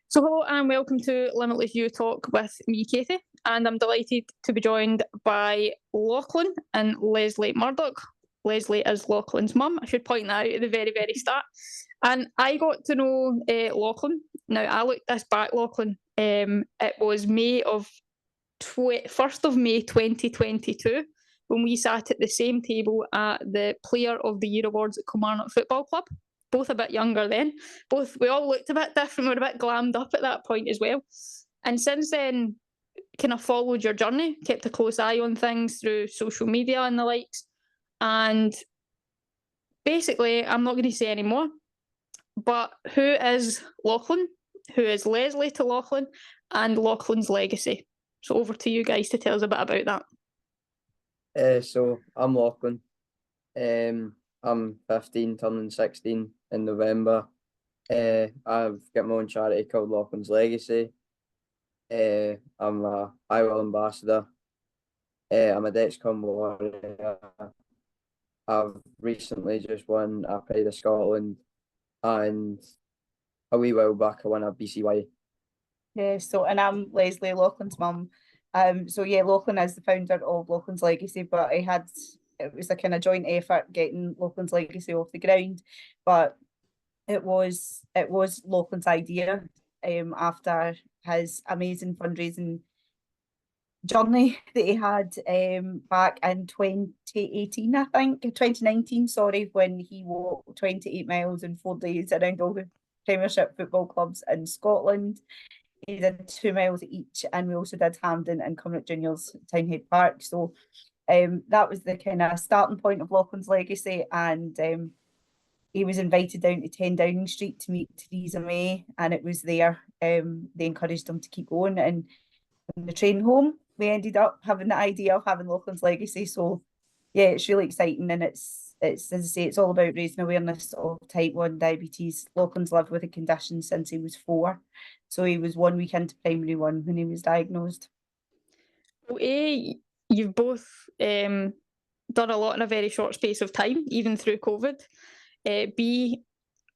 So hello and welcome to Limitless You Talk with me, Katie, and I'm delighted to be joined by Lochlan and Lesley Murdoch. Lesley is Lochlan's mum. I should point that out at the very, very start. And I got to know Lochlan. Now, I looked this back, Lochlan. It was first of May 2022 when we sat at the same table at the Player of the Year Awards at Kilmarnock Football Club. Both a bit younger then. We all looked a bit different. We were a bit glammed up at that point as well. And since then, kind of followed your journey, kept a close eye on things through social media and the likes. And basically, I'm not going to say any more, but who is Lochlan? Who is Lesley to Lochlan? And Lochlans Legacy? So over to you guys to tell us a bit about that. So I'm Lochlan. I'm 15, turning 16 in November. I've got my own charity called Lochlans Legacy. I'm a IWIL ambassador. I'm a Dexcom warrior. I've recently just won a Pride of Scotland, and a wee while back I won a BCY. Yeah, and I'm Lesley, Lochlan's mum. Lochlan is the founder of Lochlans Legacy, but it was a kind of joint effort getting Lochlans Legacy off the ground. But it was Lochlan's idea after his amazing fundraising journey that he had back in 2018, I think, 2019, sorry, when he walked 28 miles in 4 days around all the Premiership football clubs in Scotland. He did 2 miles each, and we also did Hampden and Cumnock Juniors Townhead Park. So that was the kind of starting point of Lochlans Legacy, and he was invited down to 10 Downing Street to meet Theresa May, and it was there they encouraged him to keep going. And on the train home, we ended up having the idea of having Lochlans Legacy. So yeah, it's really exciting, and it's as I say, it's all about raising awareness of type 1 diabetes. Lochlan's lived with a condition since he was 4, so he was 1 week into primary 1 when he was diagnosed. Well, you've both done a lot in a very short space of time, even through COVID. B,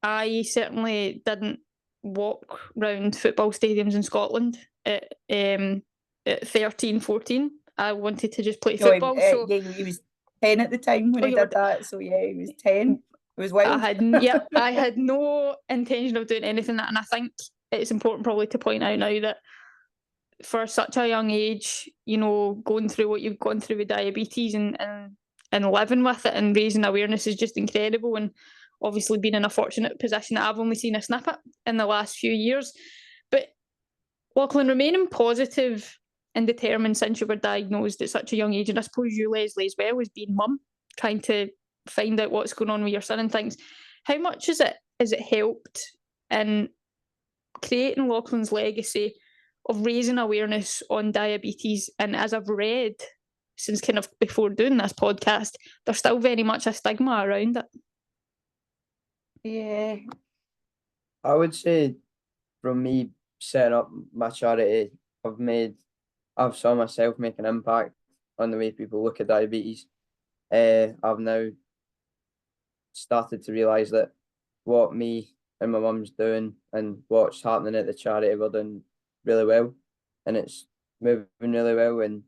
I certainly didn't walk round football stadiums in Scotland at 13, 14. I wanted to just play football. He was 10 at the time when he did that. So yeah, he was 10. It was wild. I had no intention of doing anything, and I think it's important probably to point out now that for such a young age, going through what you've gone through with diabetes and living with it and raising awareness is just incredible. And obviously being in a fortunate position that I've only seen a snippet in the last few years. But Lochlan, remaining positive and determined since you were diagnosed at such a young age, and I suppose you, Lesley, as well, as being mum, trying to find out what's going on with your son and things. How much has it helped in creating Lochlans Legacy of raising awareness on diabetes? And as I've read since kind of before doing this podcast, there's still very much a stigma around it. Yeah. I would say from me setting up my charity, I've saw myself make an impact on the way people look at diabetes. I've now started to realise that what me and my mum's doing and what's happening at the charity, we're doing really well, and it's moving really well, and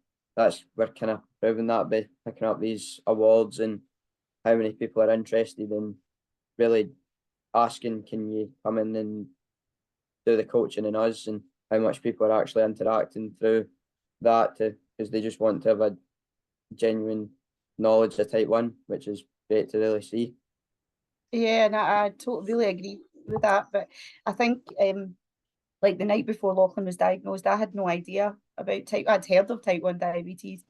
we're kind of proving that by picking up these awards and how many people are interested in really asking, can you come in and do the coaching in us, and how much people are actually interacting through that because they just want to have a genuine knowledge of type 1, which is great to really see. Yeah, and I totally really agree with that. But I think like the night before Lochlan was diagnosed, I had no idea about I'd heard of type 1 diabetes.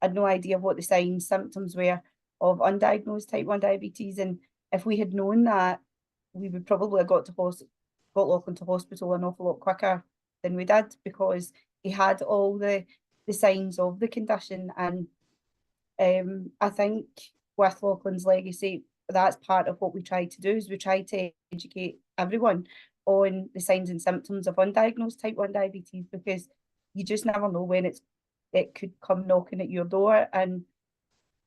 I had no idea what the signs, symptoms were of undiagnosed type 1 diabetes. And if we had known that, we would probably have got Lochlan to hospital an awful lot quicker than we did, because he had all the signs of the condition. And I think with Lochlans Legacy, that's part of what we try to do, is we try to educate everyone on the signs and symptoms of undiagnosed type 1 diabetes, because you just never know when it could come knocking at your door. And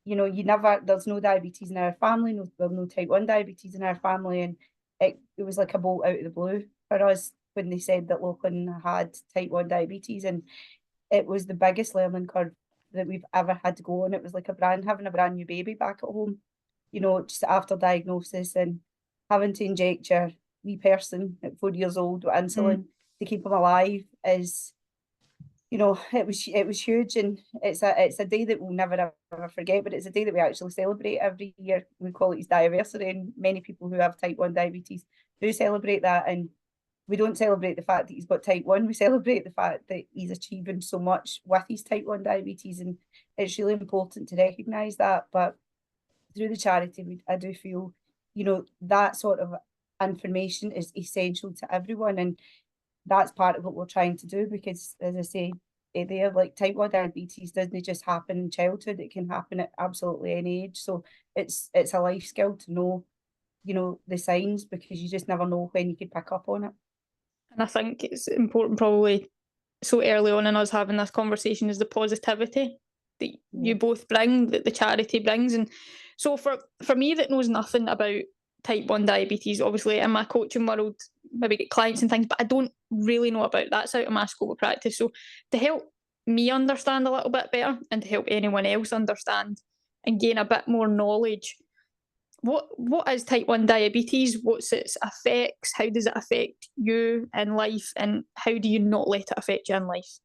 there's no diabetes in our family, there's no type 1 diabetes in our family, and it was like a bolt out of the blue for us when they said that Lochlan had type 1 diabetes, and it was the biggest learning curve that we've ever had to go on. It was like having a brand new baby back at home, you know, just after diagnosis, and having to inject your wee person at 4 years old with insulin to keep him alive is, you know, it was huge. And it's a day that we'll never ever forget, but it's a day that we actually celebrate every year. We call it his diversity, and many people who have type 1 diabetes do celebrate that. And we don't celebrate the fact that he's got type 1, we celebrate the fact that he's achieving so much with his type 1 diabetes, and it's really important to recognise that. But through the charity, I do feel, you know, that sort of information is essential to everyone, and that's part of what we're trying to do, because, as I say, they're like, type 1 diabetes doesn't just happen in childhood, it can happen at absolutely any age. So it's a life skill to know, you know, the signs, because you just never know when you could pick up on it. And I think it's important, probably so early on in us having this conversation, is the positivity that you both bring, that the charity brings. And so for me that knows nothing about type 1 diabetes, obviously in my coaching world, maybe get clients and things, but I don't really know about that. It's out of my scope of practice. So to help me understand a little bit better, and to help anyone else understand and gain a bit more knowledge, what is type 1 diabetes? What's its effects? How does it affect you in life? And how do you not let it affect you in life?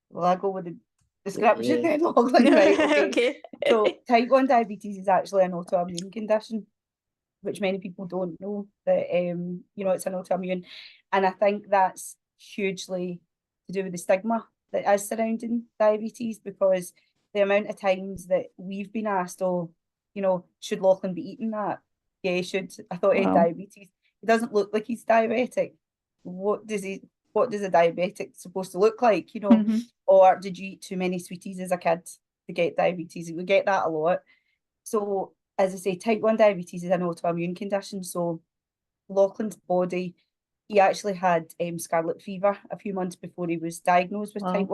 Well, I go with the description then, Lochlan, right? Okay. So type 1 diabetes is actually an autoimmune condition, which many people don't know, that you know, it's an autoimmune. And I think that's hugely to do with the stigma that is surrounding diabetes, because the amount of times that we've been asked, oh, you know, should Lochlan be eating that? Yeah, he should. I thought he had diabetes. He doesn't look like he's diabetic. What does a diabetic supposed to look like, you know? Or did you eat too many sweeties as a kid to get diabetes? We get that a lot. So, as I say, type 1 diabetes is an autoimmune condition. So Lochlan's body, he actually had scarlet fever a few months before he was diagnosed with type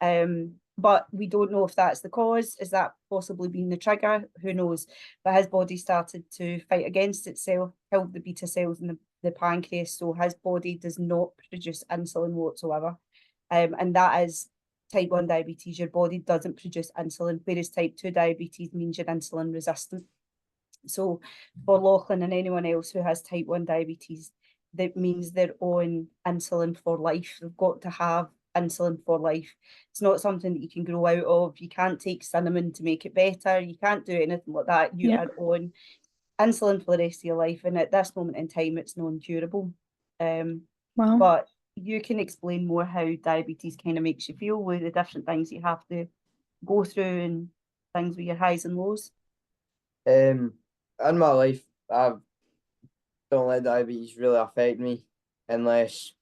1. But we don't know if that's the cause. Is that possibly been the trigger? Who knows? But his body started to fight against itself, killed the beta cells in the pancreas, so his body does not produce insulin whatsoever. And that is type 1 diabetes. Your body doesn't produce insulin, whereas type 2 diabetes means you're insulin resistant. So for Lochlan and anyone else who has type 1 diabetes, that means they're on insulin for life. They've got to have insulin for life. It's not something that you can grow out of. You can't take cinnamon to make it better. You can't do anything like that. You are on insulin for the rest of your life, and at this moment in time it's non-curable. But you can explain more how diabetes kind of makes you feel, with the different things you have to go through and things with your highs and lows. In my life, I don't let diabetes really affect me, unless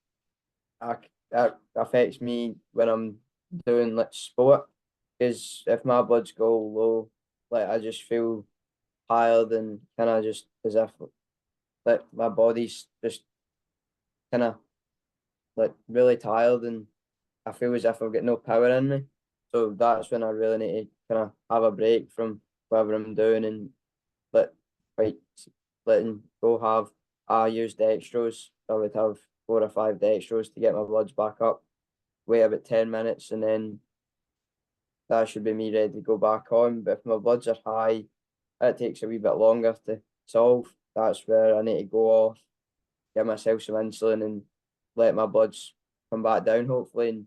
that affects me when I'm doing like sport, because if my bloods go low, like I just feel tired, and kind of just as if like my body's just kind of like really tired, and I feel as if I've got no power in me. So that's when I really need to kind of have a break from whatever I'm doing, and letting go have. I use dextrose. I would have 4 or 5 dextrose to get my bloods back up. Wait about 10 minutes, and then that should be me ready to go back on. But if my bloods are high, it takes a wee bit longer to solve. That's where I need to go off, get myself some insulin, and let my bloods come back down, hopefully.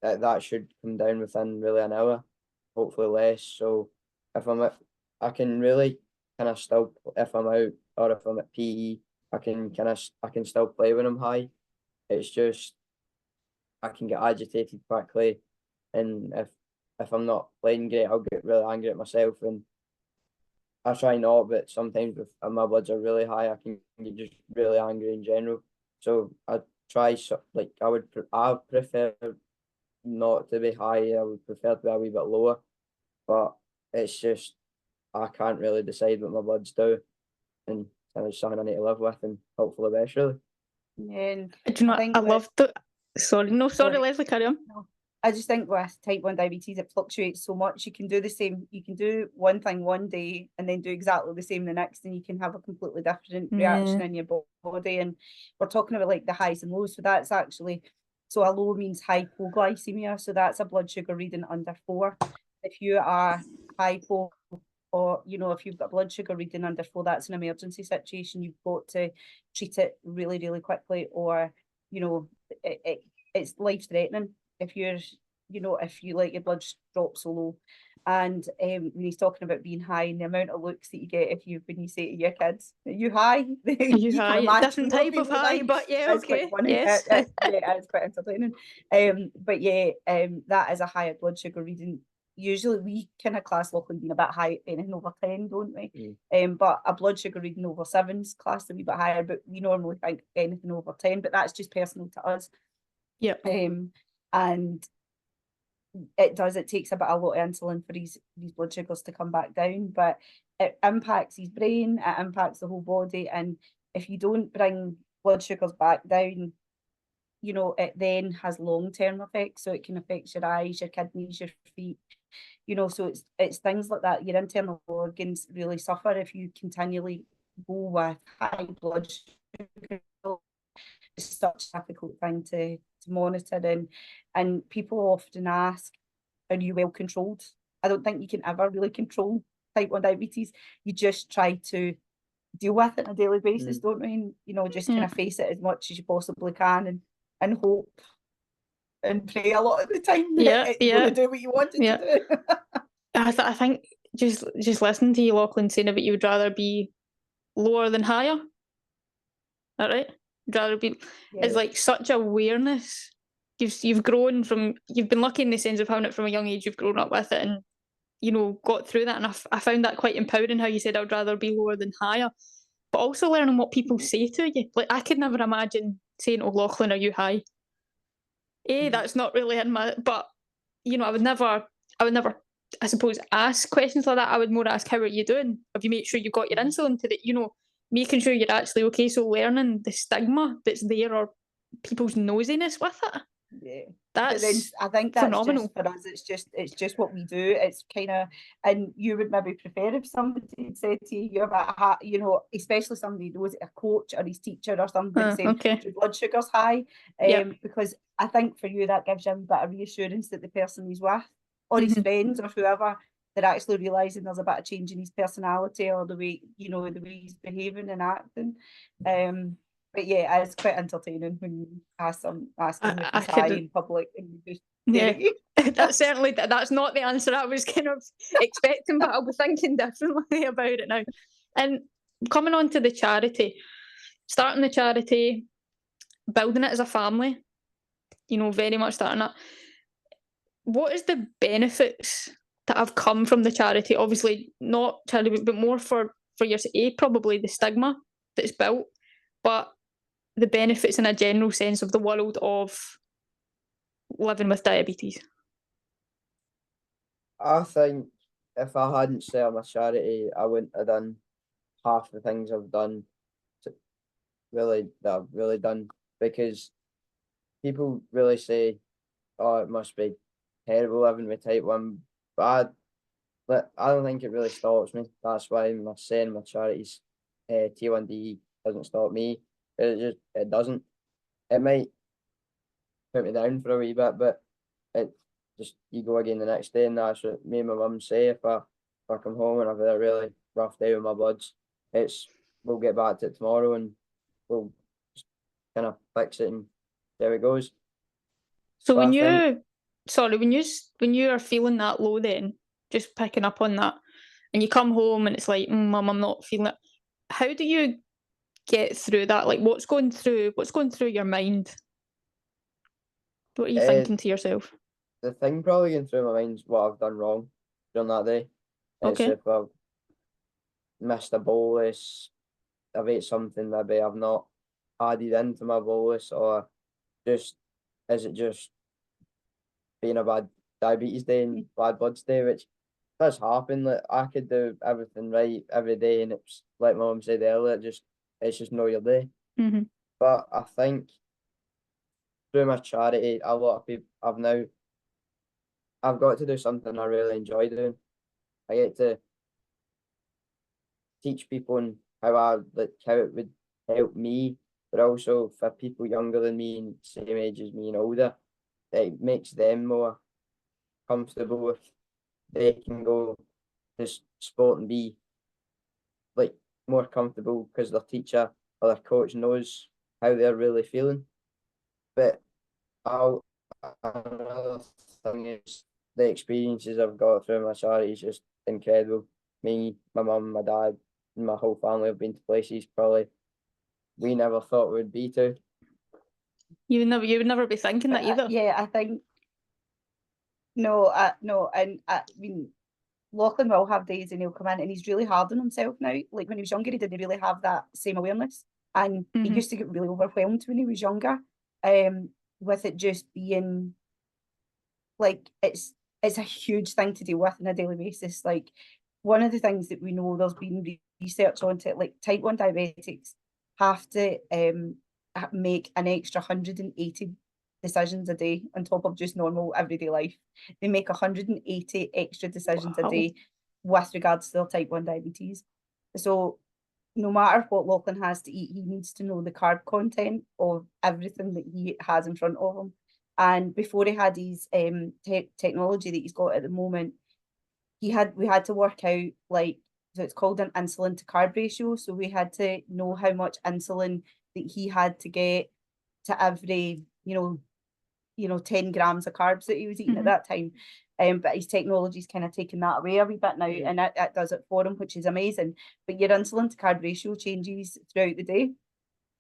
And that should come down within really an hour, hopefully less. So if I can really kind of still, if I'm out or if I'm at PE, I can still play when I'm high. It's just I can get agitated quickly, and if I'm not playing great, I'll get really angry at myself, and I try not, but sometimes if my bloods are really high, I can get just really angry in general. So I try, I prefer not to be high. I would prefer to be a wee bit lower, but it's just I can't really decide what my bloods do, and it's something I need to live with and hope for the best, really. And Do you know, I love that. Sorry, Lesley, carry on. No, I just think with type 1 diabetes, it fluctuates so much. You can do one thing one day and then do exactly the same the next, and you can have a completely different reaction in your body. And we're talking about like the highs and lows. So that's actually, so a low means hypoglycemia. So that's a blood sugar reading under 4. If you are hypo, or, you know, if you've got blood sugar reading under 4, that's an emergency situation. You've got to treat it really, really quickly, or, you know, it's life-threatening if you're, you know, if you let your blood drop so low. And when he's talking about being high, and the amount of looks that you get when you say to your kids, "Are you high?" You high? Different type of high, but yeah, okay. Yes. It's quite entertaining. But yeah, that is a higher blood sugar reading. Usually we kind of class Lochlan being a bit high, anything over 10, don't we? But a blood sugar reading over 7's classed a wee bit higher, but we normally think anything over 10, but that's just personal to us. Yeah. And it takes a lot of insulin for these blood sugars to come back down, but it impacts his brain, it impacts the whole body, and if you don't bring blood sugars back down, you know, it then has long-term effects. So it can affect your eyes, your kidneys, your feet, you know, so it's things like that. Your internal organs really suffer if you continually go with high blood sugar. It's such a difficult thing to monitor, and people often ask, are you well controlled? I don't think you can ever really control type 1 diabetes. You just try to deal with it on a daily basis, don't we? You know, just kind of face it as much as you possibly can, and hope and pray a lot of the time that it's going to do what you want it to do. I think just listening to you, Lachlan, saying about you would rather be lower than higher. Is that right? You'd rather be, it's like such awareness. You've grown from, you've been lucky in the sense of having it from a young age, you've grown up with it and, you know, got through that. And I found that quite empowering, how you said, I'd rather be lower than higher. But also learning what people say to you. Like, I could never imagine saying, "Oh, Lochlan, are you high?" That's not really in my, but, you know, I would never, I suppose, ask questions like that. I would more ask, how are you doing? Have you made sure you've got your insulin to the, you know, making sure you're actually okay. So learning the stigma that's there, or people's nosiness with it. Yeah, that's I think that's phenomenal. Just for us. It's just what we do. It's kind of, and you would maybe prefer if somebody said to you, "You're about," you know, especially somebody knows a coach or his teacher or something saying your blood sugar's high. Because I think for you that gives you a bit of reassurance that the person he's with, or his friends or whoever, they're actually realising there's a bit of change in his personality, or the way, you know, the way he's behaving and acting. But yeah, it's quite entertaining when you ask them if he's high in public and you just that's certainly, that's not the answer I was kind of expecting, but I'll be thinking differently about it now. And coming on to the charity, starting the charity, building it as a family, you know, very much starting it. What is the benefits that have come from the charity? Obviously not charity, but more for your probably the stigma that's built, but the benefits in a general sense of the world of living with diabetes. I think if I hadn't set up my charity, I wouldn't have done half the things I've done that I've really done, because people really say, "Oh, it must be terrible living with type 1," but I don't think it really stops me. That's why I'm saying my charity's T1D doesn't stop me. It doesn't. It might put me down for a wee bit, but it just, you go again the next day, and that's what me and my mum say. If I come home and I've had a really rough day with my bloods, we'll get back to it tomorrow and we'll just kind of fix it and there it goes. So when you are feeling that low, then just picking up on that, and you come home and it's like, Mum, I'm not feeling it. How do you get through that? Like, what's going through your mind? What are you thinking to yourself? The thing probably going through my mind is what I've done wrong during that day. It's if I've missed a bolus, I've ate something maybe I've not added into my bolus, or is it just being a bad diabetes day and bad bloods day, which does happen. Like, I could do everything right every day, and it's like my mum said earlier, it's just not your day. But I think through my charity, a lot of people, I've now I've got to do something I really enjoy doing. I get to teach people and how it would help me, but also for people younger than me and same age as me and older, it makes them more comfortable if they can go to sport and be like more comfortable because their teacher or their coach knows how they're really feeling. But another thing is the experiences I've got through my charity is just incredible. Me, my mum, my dad, and my whole family have been to places probably we never thought we'd be to. You would never be thinking that either. Yeah, I think no, and I mean, Lochlan will have days and he'll come in and he's really hard on himself now. Like when he was younger, he didn't really have that same awareness, and he used to get really overwhelmed when he was younger. With it just being like it's a huge thing to deal with on a daily basis. Like one of the things that we know there's been research onto it, like type 1 diabetics have to make an extra 180 decisions a day on top of just normal everyday life. They make 180 extra decisions a day with regards to their type 1 diabetes. So no matter what Lochlan has to eat, he needs to know the carb content of everything that he has in front of him. And before he had his technology that he's got at the moment, we had to work out, like, so it's called an insulin to carb ratio. So we had to know how much insulin that he had to get to every, 10 grams of carbs that he was eating at that time. But his technology's kind of taken that away a wee bit now, and it does it for him, which is amazing. But your insulin to carb ratio changes throughout the day.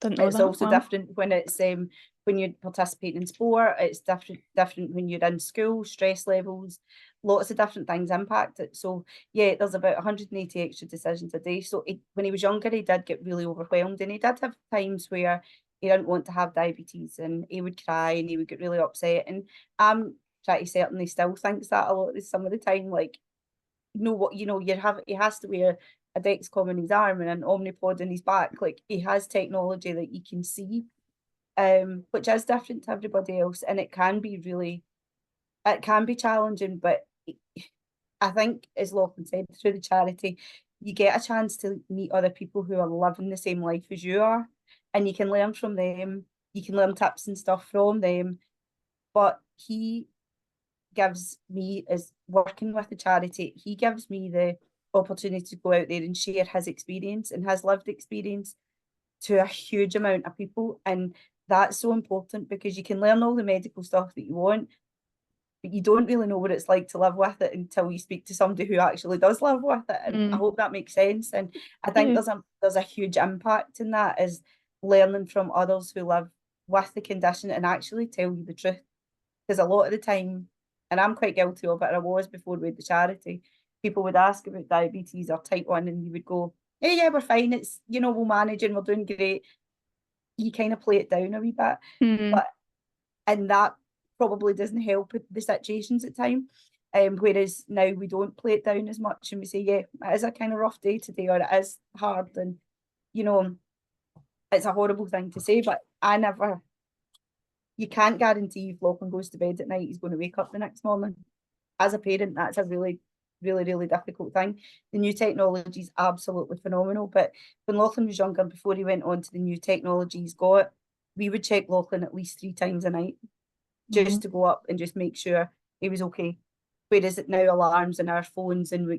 It's also different when it's when you're participating in sport. It's different when you're in school. Stress levels, lots of different things impact it. So yeah, there's about 180 extra decisions a day. So when he was younger, he did get really overwhelmed, and he did have times where he didn't want to have diabetes, and he would cry and he would get really upset. And I'm pretty certain he still thinks that a lot some of the time. Like, he has to wear a Dexcom in his arm and an Omnipod in his back. Like, he has technology that you can see, which is different to everybody else, and it can be challenging. But I think, as Lochlan said, through the charity, you get a chance to meet other people who are living the same life as you are, and you can learn from them. You can learn tips and stuff from them. But he gives me, as working with the charity, he gives me the opportunity to go out there and share his experience and his lived experience to a huge amount of people. And that's so important, because you can learn all the medical stuff that you want, but you don't really know what it's like to live with it until you speak to somebody who actually does live with it. And I hope that makes sense. And I think there's a huge impact in that, is learning from others who live with the condition and actually tell you the truth. Because a lot of the time, and I'm quite guilty of it, I was before with the charity, people would ask about diabetes or type 1, and you would go, hey, yeah, we're fine, it's, we'll manage and we're doing great. You kind of play it down a wee bit. And that probably doesn't help with the situations at time. Whereas now we don't play it down as much, and we say, yeah, it is a kind of rough day today, or it is hard, and it's a horrible thing to say, but you can't guarantee if Lochlan goes to bed at night, he's going to wake up the next morning. As a parent, that's a really, really, really difficult thing. The new technology is absolutely phenomenal, but when Lochlan was younger, before he went on to the new technology he's got, we would check Lochlan at least 3 times a night, just to go up and just make sure he was okay. Whereas it now alarms in our phones, and we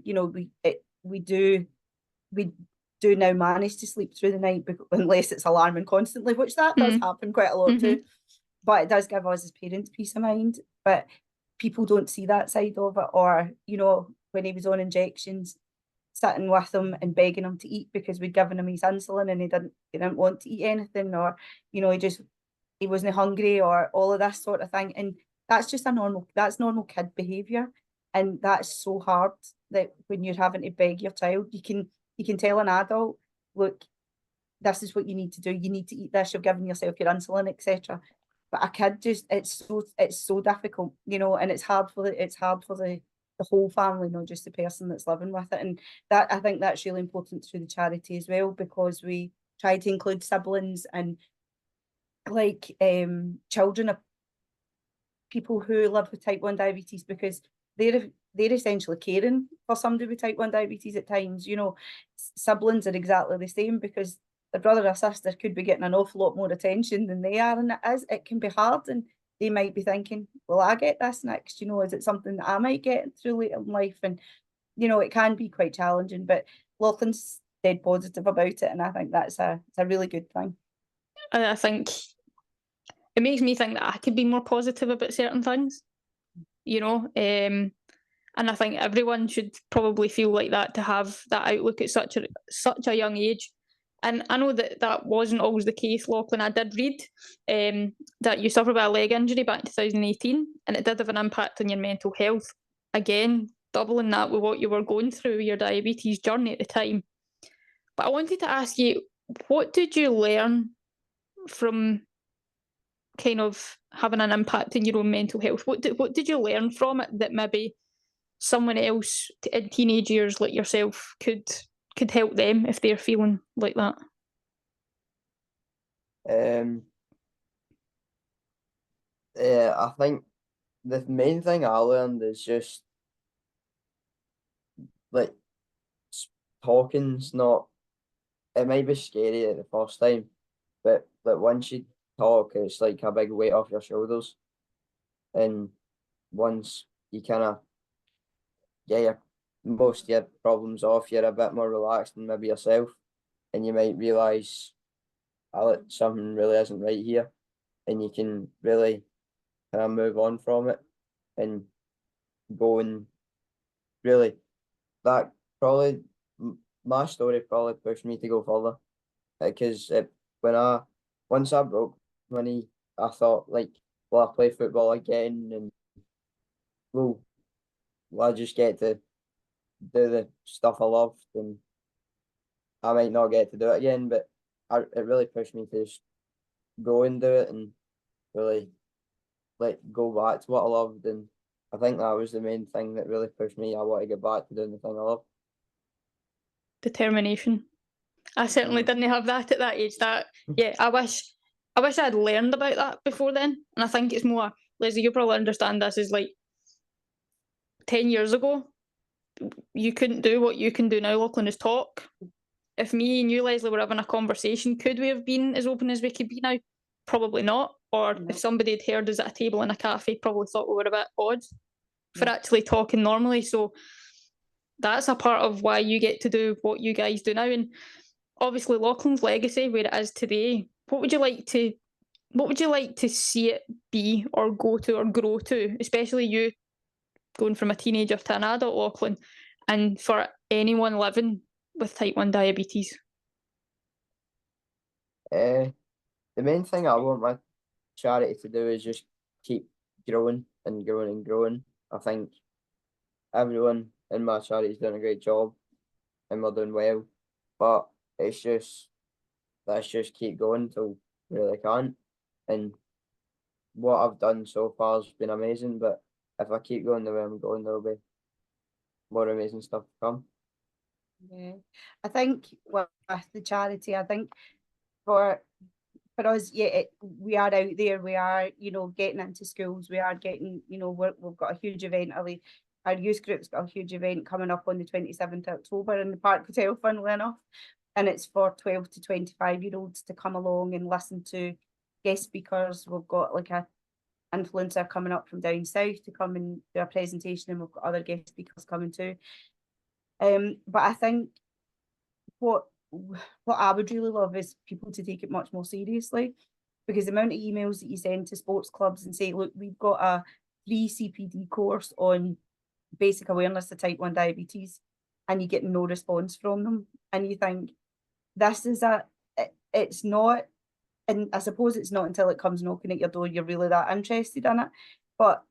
do now manage to sleep through the night, unless it's alarming constantly, which that does happen quite a lot too. But it does give us as parents peace of mind. But people don't see that side of it. Or, when he was on injections, sitting with him and begging him to eat because we'd given him his insulin and he didn't want to eat anything, or, he wasn't hungry, or all of this sort of thing. And that's just normal kid behaviour. And that's so hard, that when you're having to beg your child, you can tell an adult, look, this is what you need to do. You need to eat this. You're giving yourself your insulin, etc. But a kid, it's so difficult, and it's hard for the whole family, not just the person that's living with it. And that, I think that's really important through the charity as well, because we try to include siblings and children of people who live with type 1 diabetes, because they're essentially caring for somebody with type 1 diabetes at times. You know, siblings are exactly the same, because their brother or sister could be getting an awful lot more attention than they are, and it can be hard, and they might be thinking, will I get this next? You know, is it something that I might get through later in life? And, you know, it can be quite challenging, but Lochlan's dead positive about it, and I think it's a really good thing. I think it makes me think that I could be more positive about certain things, you know, and I think everyone should probably feel like that, to have that outlook at such a young age. And I know that wasn't always the case, Lochlan. I did read that you suffered a leg injury back in 2018, and it did have an impact on your mental health. Again, doubling that with what you were going through, your diabetes journey at the time. But I wanted to ask you, what did you learn from kind of having an impact in your own mental health? What did you learn from it that maybe someone else in teenage years like yourself could help them if they're feeling like that? I think the main thing I learned is just like talking's not. It might be scary at the first time, but once you talk, it's like a big weight off your shoulders. And once you kind of get most of your problems off, you're a bit more relaxed and maybe yourself, and you might realise something really isn't right here, and you can really kind of move on from it and go and really, that probably, my story probably pushed me to go further, because once I broke my knee, I thought, like, will I play football again, and will I just get to do the stuff I loved, and I might not get to do it again, but it really pushed me to just go and do it, and really go back to what I loved. And I think that was the main thing that really pushed me. I want to get back to doing the thing I love. Determination. I certainly didn't have that at that age. I wish I'd learned about that before then. And I think it's more, Lesley, you probably understand this, is like 10 years ago, you couldn't do what you can do now, Lochlan, is talk. If me and you, Lesley, were having a conversation, could we have been as open as we could be now? Probably not. Or if somebody had heard us at a table in a cafe, probably thought we were a bit odd for actually talking normally. So that's a part of why you get to do what you guys do now. And obviously Lochlans Legacy, where it is today, what would you like to see it be, or go to, or grow to, especially you going from a teenager to an adult, Lochlan, and for anyone living with type 1 diabetes? The main thing I want my charity to do is just keep growing and growing and growing. I think everyone in my charity is doing a great job, and we're doing well, but let's just keep going till we really can't. And what I've done so far has been amazing, but if I keep going the way I'm going, there'll be more amazing stuff to come. Yeah, I think with the charity, I think for us, we are out there. We are, getting into schools. We are getting, we've got a huge event. Our youth group's got a huge event coming up on the 27th of October in the Park Hotel, funnily enough, and it's for 12 to 25-year-olds to come along and listen to guest speakers. We've got like a influencer coming up from down south to come and do a presentation, and we've got other guest speakers coming too. But I think what I would really love is people to take it much more seriously, because the amount of emails that you send to sports clubs and say, look, we've got a free CPD course on basic awareness of type 1 diabetes, and you get no response from them, and you think, it's not, and I suppose it's not until it comes knocking at your door you're really that interested in it. But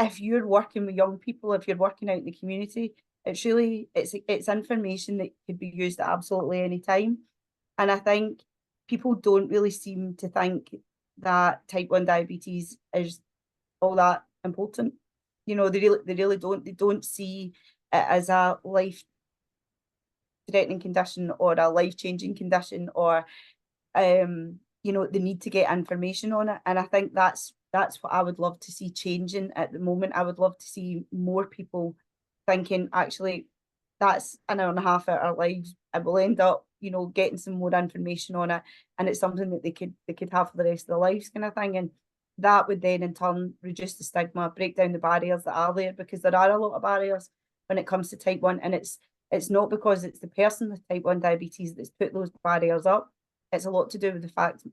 if you're working with young people, if you're working out in the community, it's information that could be used at absolutely any time. And I think people don't really seem to think that type 1 diabetes is all that important. They really don't. They don't see it as a life-threatening condition or a life-changing condition, or the need to get information on it. And I think that's that's what I would love to see changing at the moment. I would love to see more people thinking, actually, that's an hour and a half out of our lives. I will end up, you know, getting some more information on it, and it's something that they could have for the rest of their lives, kind of thing. And that would then in turn reduce the stigma, break down the barriers that are there, because there are a lot of barriers when it comes to type 1, and it's not because it's the person with type 1 diabetes that's put those barriers up. It's a lot to do with the fact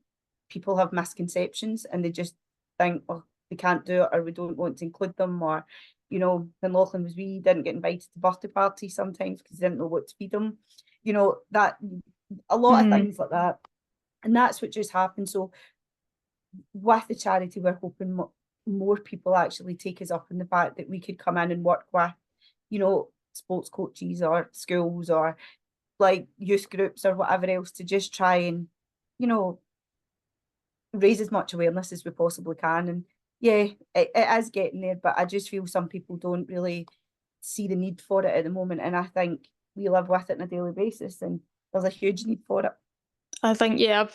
people have misconceptions and they just think, oh, they can't do it, or we don't want to include them, or, you know, when Lochlan was wee, didn't get invited to birthday parties sometimes because they didn't know what to feed them. You know, that a lot of things like that. And that's what just happened. So with the charity, we're hoping more people actually take us up on the fact that we could come in and work with, you know, sports coaches or schools or like youth groups or whatever else, to just try and, you know, raise as much awareness as we possibly can. And yeah, it is getting there, but I just feel some people don't really see the need for it at the moment. And I think we live with it on a daily basis, and there's a huge need for it. I think, yeah,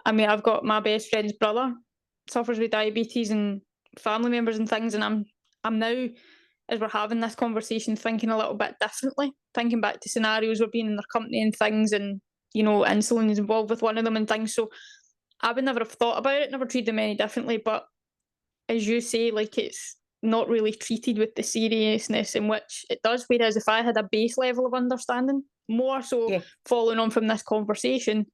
I've got my best friend's brother suffers with diabetes, and family members and things, and I'm now, as we're having this conversation, thinking a little bit differently, thinking back to scenarios where being in their company and things, and, you know, insulin is involved with one of them and things. So I would never have thought about it, never treat them any differently. But as you say, like, it's not really treated with the seriousness in which it does. Whereas if I had a base level of understanding, more so following on from this conversation,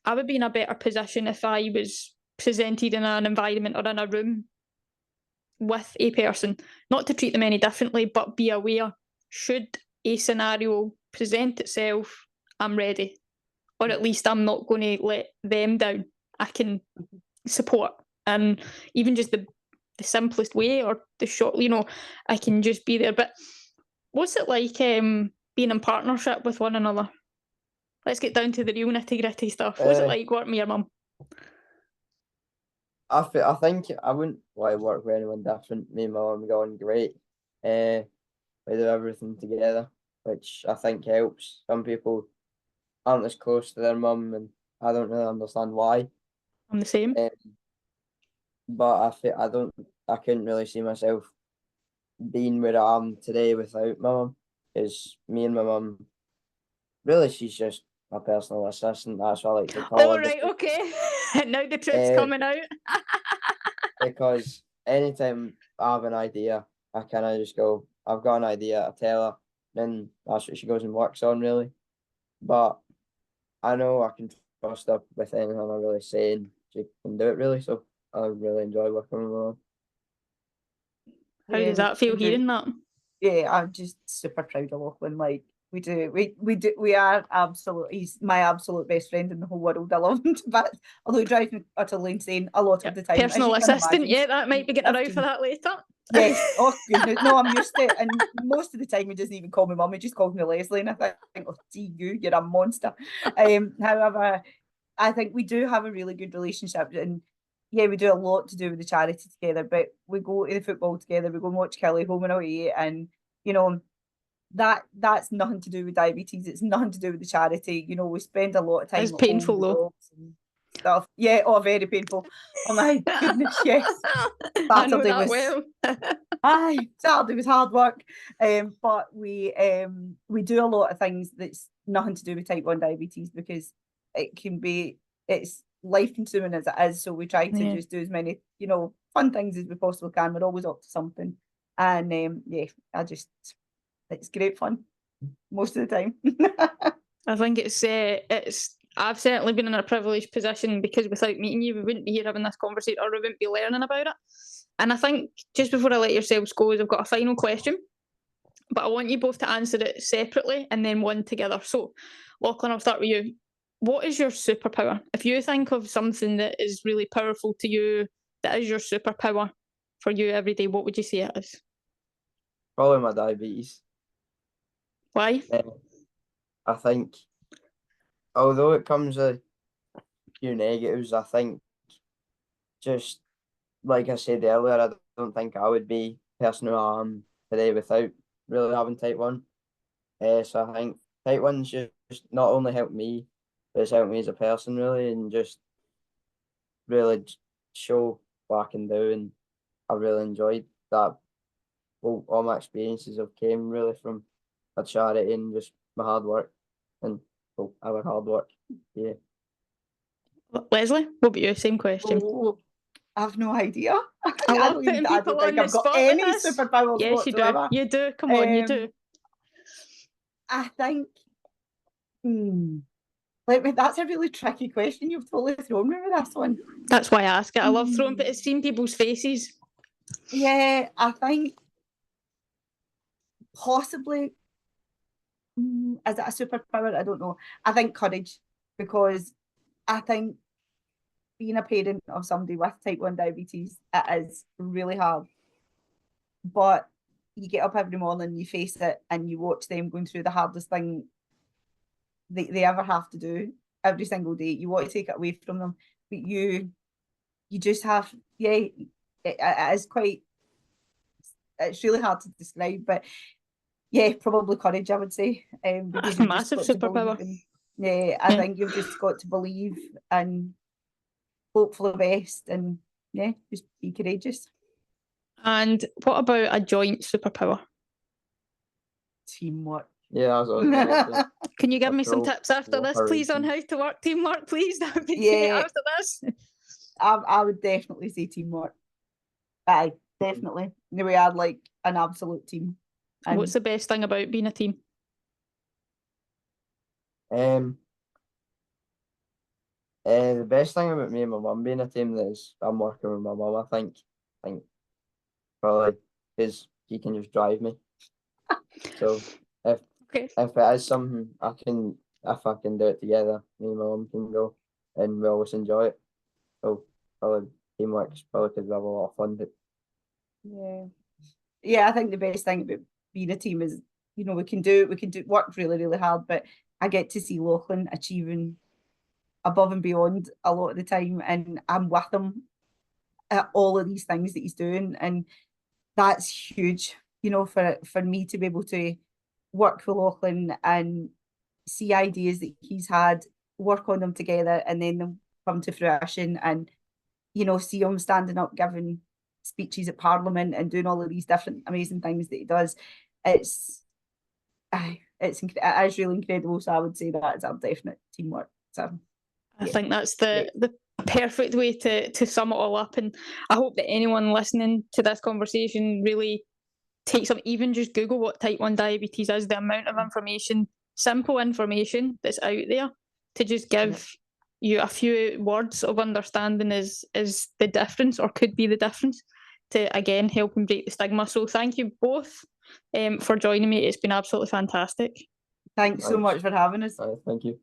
I would be in a better position if I was presented in an environment or in a room with a person, not to treat them any differently, but be aware, should a scenario present itself, I'm ready. Or at least I'm not going to let them down. I can support. And even just the simplest way, or the short, you know, I can just be there. But what's it like being in partnership with one another? Let's get down to the real nitty-gritty stuff. What's it like working with your mum? I think I wouldn't want to work with anyone different. Me and my mum got on great. We do everything together, which I think helps. Some people aren't as close to their mum, and I don't really understand why. I'm the same. But I couldn't really see myself being where I am today without my mum, because me and my mum, really, she's just my personal assistant. That's what I like to call her. Oh, right, okay. Now the truth's coming out. Because anytime I have an idea, I kind of just go, I've got an idea, I tell her, then that's what she goes and works on, really. But I know I can trust her with anything I really say, and she can do it, really. So I really enjoy working with her. How does that feel hearing that? Yeah, I'm just super proud of Lochlan. Like, we are absolute. He's my absolute best friend in the whole world. I love him to bits, although he drives me utterly insane a lot of the time. Personal assistant, yeah, that might be getting around for that later. Yes, oh goodness, no, I'm used to it. And most of the time he doesn't even call me mum, he just calls me Lesley, and I think, oh, see you're a monster. However, I think we do have a really good relationship, and yeah, we do a lot to do with the charity together, but we go to the football together, we go and watch Kelly home and away, and, you know, that's nothing to do with diabetes, it's nothing to do with the charity. You know, we spend a lot of time. It's painful though. Stuff. Yeah, oh, very painful. Oh my goodness, yes. Saturday was well. Aye, Saturday was hard work. But we do a lot of things that's nothing to do with type 1 diabetes, because it's life consuming as it is. So we try to just do as many, you know, fun things as we possibly can. We're always up to something. And it's great fun most of the time. I think it's I've certainly been in a privileged position, because without meeting you, we wouldn't be here having this conversation, or we wouldn't be learning about it. And I think, just before I let yourselves go, I've got a final question, but I want you both to answer it separately and then one together. So, Lochlan, I'll start with you. What is your superpower? If you think of something that is really powerful to you, that is your superpower for you every day, what would you say it is? Probably my diabetes. Why? I think, although it comes with a few negatives, I think, just like I said earlier, I don't think I would be the person who I am today without really having type 1. So I think type 1's just not only helped me, but it's helped me as a person, really, and just really show what I can do, and I really enjoyed that. Well, all my experiences have came really from a charity and just my hard work and our hard work. Yeah. Lesley, what about you? Same question. Oh, I have no idea. I love don't putting people think on the I've got spot any like this. superpowers Yes, you do. whatsoever. You do. Come on, you do. I think, that's a really tricky question. You've totally thrown me with this one. That's why I ask it. I love throwing, but it's seen people's faces. Yeah, I think possibly, is it a superpower? I don't know. I think courage, because I think being a parent of somebody with type 1 diabetes, it is really hard. But you get up every morning, you face it, and you watch them going through the hardest thing they ever have to do every single day. You want to take it away from them, but you just have, it is quite, it's really hard to describe, but yeah, probably courage, I would say. That's a massive superpower. I think you've just got to believe and hope for the best, and just be courageous. And what about a joint superpower? Teamwork. Yeah, that's Can you give me some tips after this, please, on how to work teamwork, please? That would be great after this. I would definitely say teamwork. Aye, definitely. We are like an absolute team. And what's the best thing about being a team? The best thing about me and my mum being a team is I'm working with my mum. I think probably because she can just drive me. So if it is something if I can do it together, me and my mum can go, and we always enjoy it. So probably teamwork is probably because we have a lot of fun. I think the best thing about being a team is, we can work really, really hard, but I get to see Lochlan achieving above and beyond a lot of the time, and I'm with him at all of these things that he's doing, and that's huge, for me to be able to work with Lochlan and see ideas that he's had, work on them together, and then them come to fruition, and see him standing up giving speeches at Parliament and doing all of these different amazing things that he does. It is really incredible. So I would say that it's a definite teamwork. So I think that's the perfect way to sum it all up, and I hope that anyone listening to this conversation really takes up, even just Google what type 1 diabetes is, the amount of information, simple information that's out there to just give you a few words of understanding is the difference, or could be the difference, to again help and break the stigma. So thank you both for joining me. It's been absolutely fantastic. Thanks so much for having us. Thank you.